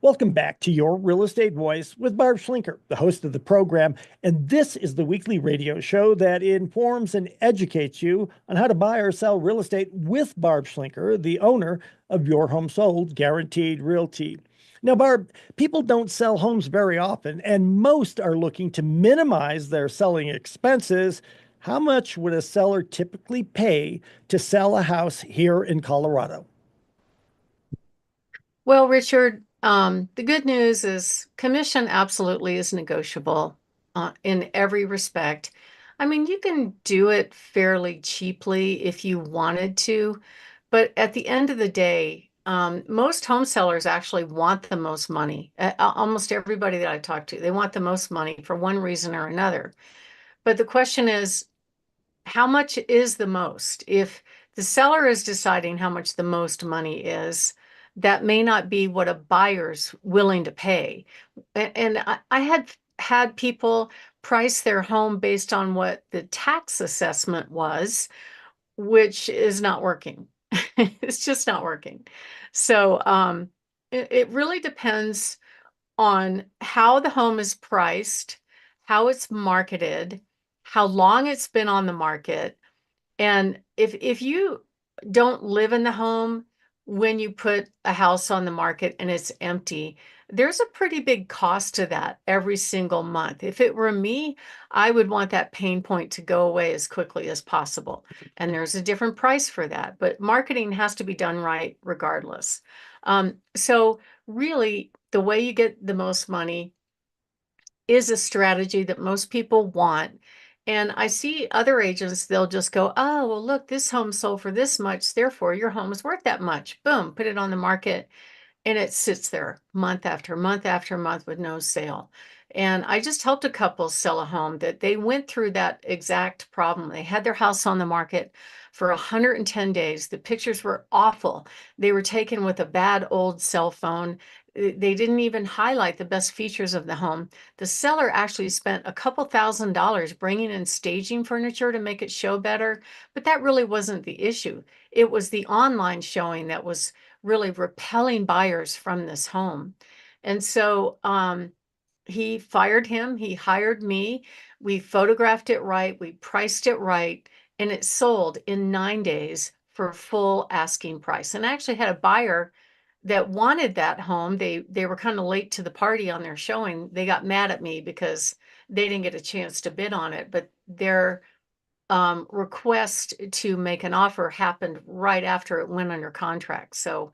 Welcome back to Your Real Estate Voice with Barb Schlinker, the host of the program. And this is the weekly radio show that informs and educates you on how to buy or sell real estate with Barb Schlinker, the owner of Your Home Sold Guaranteed Realty. Now, Barb, people don't sell homes very often, and most are looking to minimize their selling expenses. How much would a seller typically pay to sell a house here in Colorado? Well, Richard, the good news is commission absolutely is negotiable in every respect. I mean, you can do it fairly cheaply if you wanted to, but at the end of the day, most home sellers actually want the most money. Almost everybody that I talk to, they want the most money for one reason or another. But the question is, how much is the most? If the seller is deciding how much the most money is, that may not be what a buyer's willing to pay. And I had people price their home based on what the tax assessment was, which is not working. It's just not working. So it really depends on how the home is priced, how it's marketed, how long it's been on the market. And if you don't live in the home when you put a house on the market and it's empty, there's a pretty big cost to that every single month. If it were me, I would want that pain point to go away as quickly as possible. And there's a different price for that, but marketing has to be done right regardless. So really, the way you get the most money is a strategy that most people want. And I see other agents, they'll just go, oh, well, look, this home sold for this much. Therefore, your home is worth that much. Boom, put it on the market. And it sits there month after month after month with no sale. And I just helped a couple sell a home that they went through that exact problem. They had their house on the market for 110 days. The pictures were awful. They were taken with a bad old cell phone. They didn't even highlight the best features of the home. The seller actually spent a couple $1,000s bringing in staging furniture to make it show better, but that really wasn't the issue. It was the online showing that was really repelling buyers from this home. And so he fired him, he hired me. We photographed it right, we priced it right, and it sold in 9 days for full asking price. And I actually had a buyer that wanted that home. They were kind of late to the party on their showing. They got mad at me because they didn't get a chance to bid on it, but their request to make an offer happened right after it went under contract. So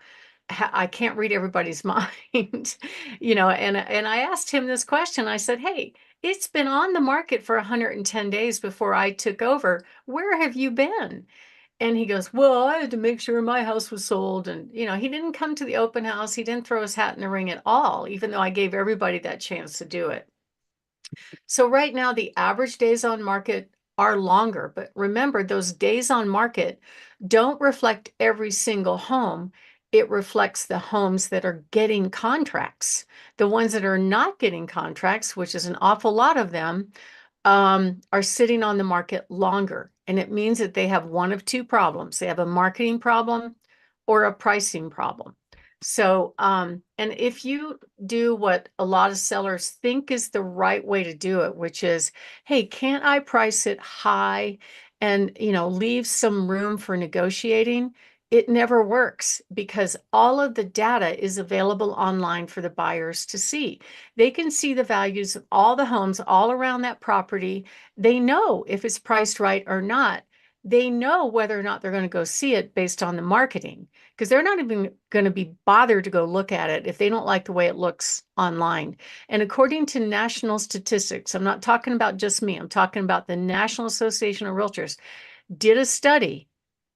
I can't read everybody's mind, and I asked him this question. I said, hey, it's been on the market for 110 days before I took over. Where have you been? And he goes, well, I had to make sure my house was sold. And, he didn't come to the open house. He didn't throw his hat in the ring at all, even though I gave everybody that chance to do it. So right now, the average days on market are longer, but remember, those days on market don't reflect every single home. It reflects the homes that are getting contracts. The ones that are not getting contracts, which is an awful lot of them, are sitting on the market longer. And it means that they have one of two problems. They have a marketing problem or a pricing problem. So, and if you do what a lot of sellers think is the right way to do it, which is, hey, can't I price it high and, leave some room for negotiating? It never works because all of the data is available online for the buyers to see. They can see the values of all the homes all around that property. They know if it's priced right or not. They know whether or not they're going to go see it based on the marketing because they're not even going to be bothered to go look at it if they don't like the way it looks online. And according to national statistics, I'm not talking about just me, I'm talking about the National Association of Realtors, did a study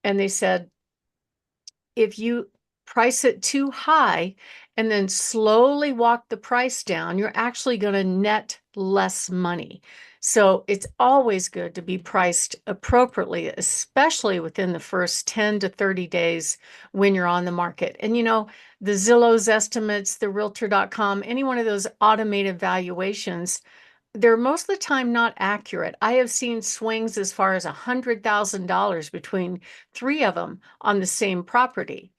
and they said if you price it too high and then slowly walk the price down, you're actually going to net less money. So it's always good to be priced appropriately, especially within the first 10 to 30 days when you're on the market. And the Zillow's estimates, the realtor.com, any one of those automated valuations, they're most of the time not accurate. I have seen swings as far as $100,000 between three of them on the same property.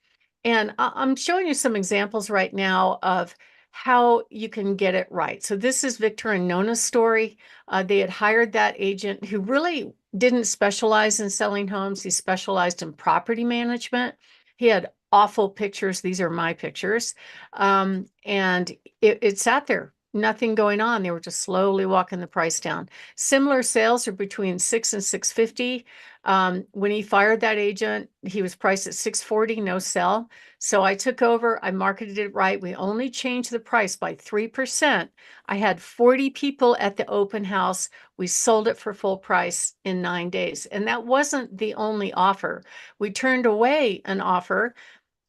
And I'm showing you some examples right now of how you can get it right. So this is Victor and Nona's story. They had hired that agent who really didn't specialize in selling homes. He specialized in property management. He had awful pictures. These are my pictures. And it sat there, nothing going on. They were just slowly walking the price down. Similar sales are between 6 and 650. When he fired that agent, he was priced at 640, no sell. So I took over, I marketed it right. We only changed the price by 3%. I had 40 people at the open house. We sold it for full price in 9 days. And that wasn't the only offer. We turned away an offer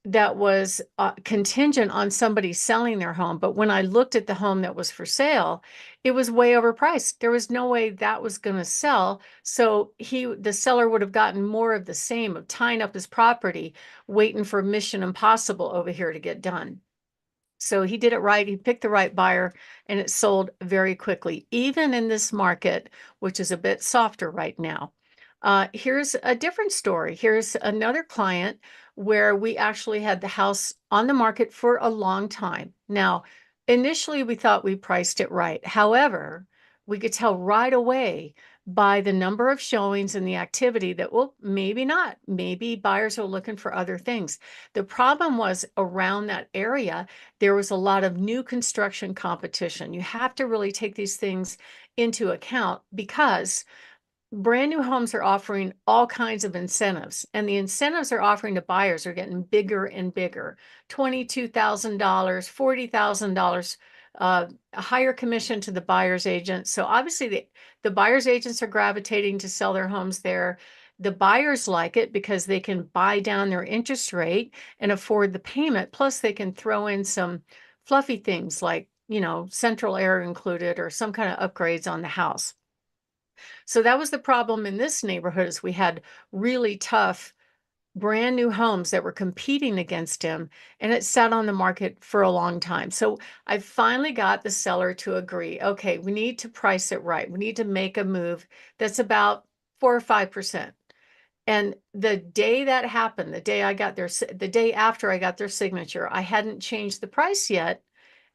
that was contingent on somebody selling their home. But when I looked at the home that was for sale, it was way overpriced. There was no way that was going to sell. So the seller would have gotten more of the same of tying up his property, waiting for Mission Impossible over here to get done. So he did it right. He picked the right buyer and it sold very quickly, even in this market, which is a bit softer right now. Here's a different story. Here's another client where we actually had the house on the market for a long time. Now, initially we thought we priced it right. However, we could tell right away by the number of showings and the activity that, well, maybe not. Maybe buyers are looking for other things. The problem was around that area, there was a lot of new construction competition. You have to really take these things into account because brand new homes are offering all kinds of incentives, and the incentives they're offering to buyers are getting bigger and bigger. $22,000, $40,000, a higher commission to the buyer's agent. So obviously the buyer's agents are gravitating to sell their homes there. The buyers like it because they can buy down their interest rate and afford the payment. Plus they can throw in some fluffy things like, central air included or some kind of upgrades on the house. So that was the problem in this neighborhood is we had really tough brand new homes that were competing against him, and it sat on the market for a long time. So I finally got the seller to agree, okay, we need to price it right. We need to make a move that's about 4 or 5%. And the day that happened, the day after I got their signature, I hadn't changed the price yet.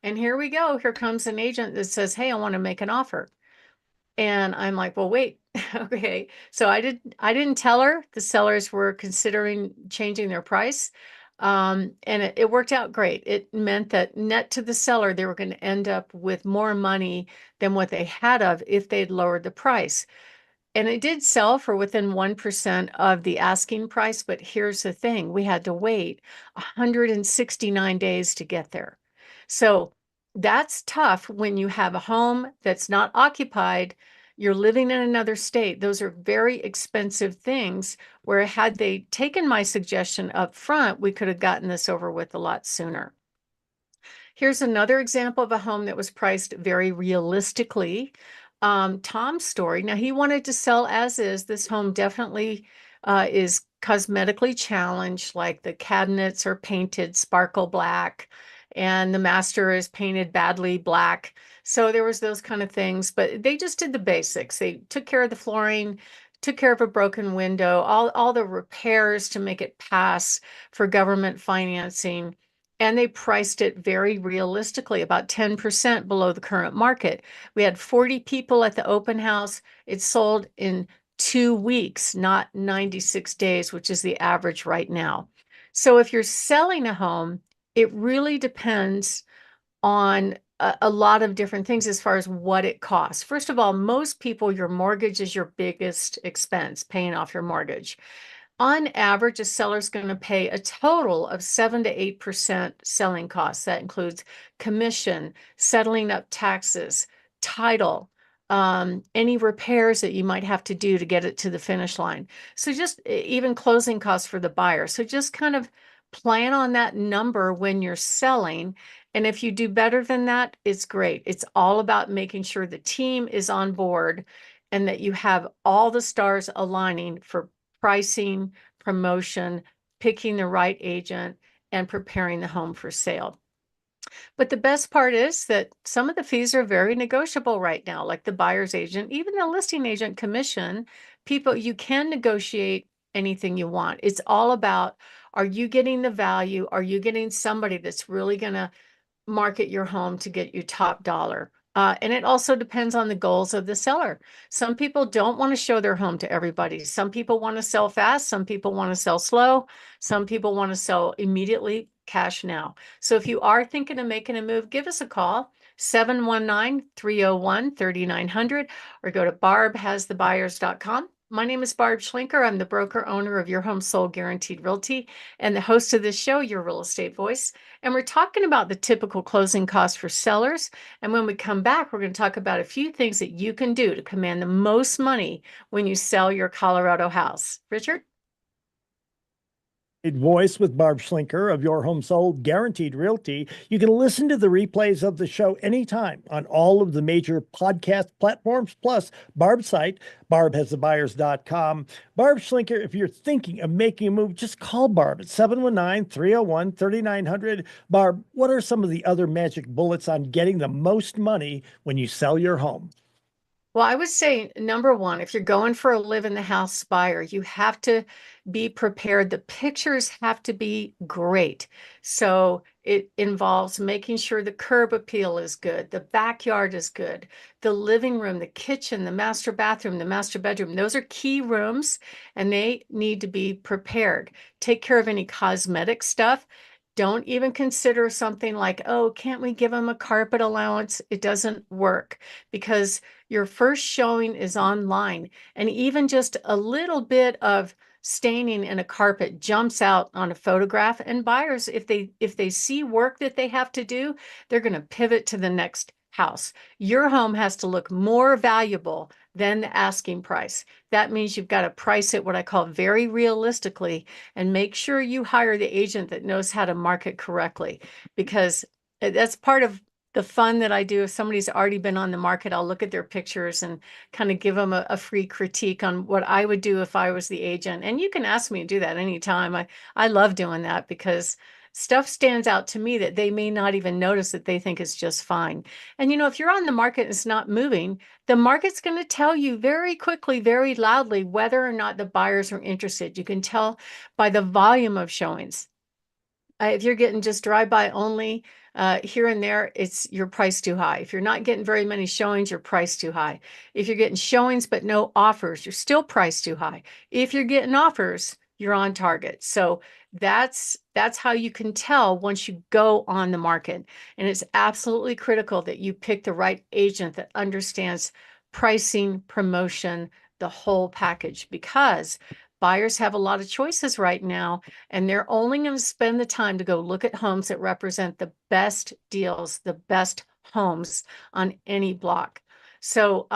And here we go. Here comes an agent that says, hey, I want to make an offer. And I'm like, well, wait, okay. So I didn't tell her the sellers were considering changing their price. And it worked out great. It meant that net to the seller, they were going to end up with more money than what they had of if they'd lowered the price. And it did sell for within 1% of the asking price. But here's the thing, we had to wait 169 days to get there. So that's tough when you have a home that's not occupied, you're living in another state. Those are very expensive things where had they taken my suggestion up front, we could have gotten this over with a lot sooner. Here's another example of a home that was priced very realistically. Tom's story. Now, he wanted to sell as is. This home definitely is cosmetically challenged, like the cabinets are painted sparkle black and the master is painted badly black. So there was those kind of things, but they just did the basics. They took care of the flooring, took care of a broken window, all the repairs to make it pass for government financing. And they priced it very realistically, about 10% below the current market. We had 40 people at the open house. It sold in 2 weeks, not 96 days, which is the average right now. So if you're selling a home, it really depends on a lot of different things as far as what it costs. First of all, most people, your mortgage is your biggest expense, paying off your mortgage. On average, a seller's going to pay a total of 7 to 8% selling costs. That includes commission, settling up taxes, title, any repairs that you might have to do to get it to the finish line. So just even closing costs for the buyer. So just kind of plan on that number when you're selling. And if you do better than that, it's great. It's all about making sure the team is on board and that you have all the stars aligning for pricing, promotion, picking the right agent, and preparing the home for sale. But the best part is that some of the fees are very negotiable right now, like the buyer's agent, even the listing agent commission. People, you can negotiate anything you want. It's all about, are you getting the value? Are you getting somebody that's really going to market your home to get you top dollar. And it also depends on the goals of the seller. Some people don't want to show their home to everybody. Some people want to sell fast. Some people want to sell slow. Some people want to sell immediately, cash now. So if you are thinking of making a move, give us a call, 719-301-3900, or go to barbhasthebuyers.com. My name is Barb Schlinker. I'm the broker owner of Your Home Sold Guaranteed Realty and the host of this show, Your Real Estate Voice. And we're talking about the typical closing costs for sellers. And when we come back, we're going to talk about a few things that you can do to command the most money when you sell your Colorado house. Richard? Voice with Barb Schlinker of Your Home Sold Guaranteed Realty. You can listen to the replays of the show anytime on all of the major podcast platforms, plus Barb's site, barbhasthebuyers.com. Barb Schlinker, if you're thinking of making a move, just call Barb at 719-301-3900. Barb, what are some of the other magic bullets on getting the most money when you sell your home? Well, I would say number one, if you're going for a live in the house buyer, you have to be prepared. The pictures have to be great. So it involves making sure the curb appeal is good, the backyard is good, the living room, the kitchen, the master bathroom, the master bedroom. Those are key rooms and they need to be prepared. Take care of any cosmetic stuff. Don't even consider something like, oh, can't we give them a carpet allowance? It doesn't work because your first showing is online. And even just a little bit of staining in a carpet jumps out on a photograph. And buyers, if they see work that they have to do, they're going to pivot to the next house. Your home has to look more valuable than the asking price. That means you've got to price it what I call very realistically and make sure you hire the agent that knows how to market correctly, because that's part of the fun that I do. If somebody's already been on the market, I'll look at their pictures and kind of give them a free critique on what I would do if I was the agent. And you can ask me to do that anytime. I love doing that because stuff stands out to me that they may not even notice that they think is just fine. And if you're on the market and it's not moving, the market's going to tell you very quickly, very loudly, whether or not the buyers are interested. You can tell by the volume of showings. If you're getting just drive-by only here and there, it's your price too high. If you're not getting very many showings, your price too high. If you're getting showings but no offers, you're still priced too high. If you're getting offers, you're on target. So that's how you can tell once you go on the market. And it's absolutely critical that you pick the right agent that understands pricing, promotion, the whole package, because buyers have a lot of choices right now, and they're only going to spend the time to go look at homes that represent the best deals, the best homes on any block. So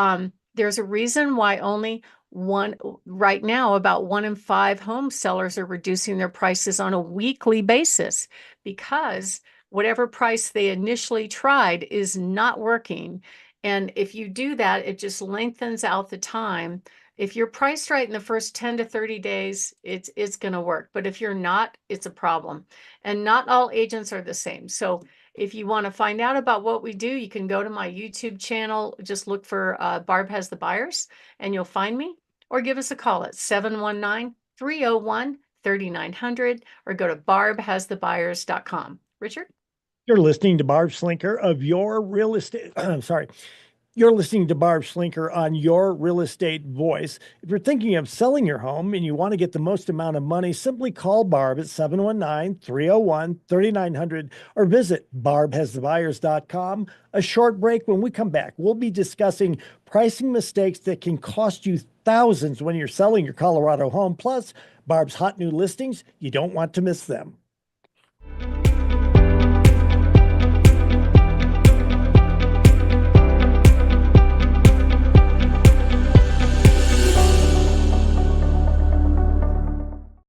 there's a reason why only right now, about 1 in 5 home sellers are reducing their prices on a weekly basis, because whatever price they initially tried is not working. And if you do that, it just lengthens out the time. If you're priced right in the first 10 to 30 days, it's going to work. But if you're not, it's a problem. And not all agents are the same. So if you want to find out about what we do, you can go to my YouTube channel. Just look for Barb Has the Buyers and you'll find me, or give us a call at 719-301-3900, or go to barbhasthebuyers.com. Richard? You're listening to Barb Schlinker of Your Real Estate. I'm sorry. You're listening to Barb Schlinker on Your Real Estate Voice. If you're thinking of selling your home and you want to get the most amount of money, simply call Barb at 719-301-3900 or visit barbhasthebuyers.com. A short break. When we come back, we'll be discussing pricing mistakes that can cost you thousands when you're selling your Colorado home, plus Barb's hot new listings. You don't want to miss them.